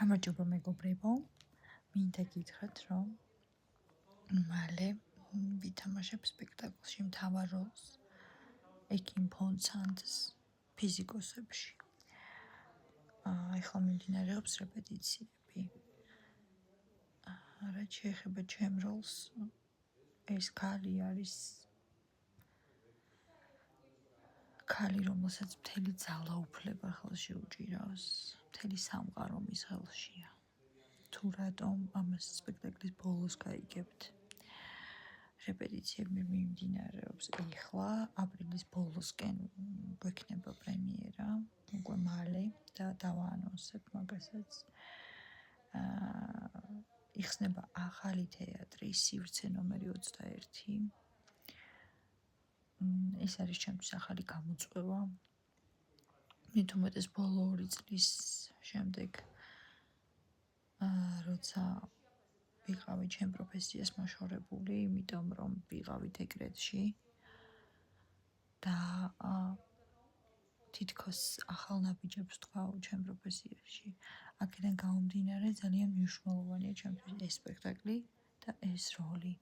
გამარჯობა მეგობრებო, მინდა გითხრათ, რომ მალე ვითამაშებ სპექტაკლში მთავარ როლს ეკიმ ფონსანძის ფიზიკოსებში. ახლა მიმდინარეობს რეპეტიციები. რაც შეეხება ჩემ როლს, ეს ქალი არის ქალი, რომელსაც მთელი ძალაუფლება ხელში უჭირავს, მთელი სამყარო მის ხელშია. თუ რატომ ამას სპექტაკლის ბოლოს გაიგებთ. რეპეტიციები მიმდინარეობს ეხლა, აპრილის ბოლოსკენ გვექნება პრემიერა, უკვე მალე და დავაანონსებ მაგასაც. იხსნება ახალი თეატრი, სივრცე ნომერი 21. ეს არის ჩემთვის ახალი გამოწვევა. მით უმეტეს ბოლო 2 წლის შემდეგ, როცა ვიყავი ჩემ პროფესიას მოშორებული, იმიტომ რომ ვიყავი დეკრეტში და თითქოს ახალ ნაბიჯებს თქვა ჩემ პროფესიაში. აქედან გამომდინარე ძალიან მნიშვნელოვანია ჩემთვის ეს სპექტაკლი და ეს როლი.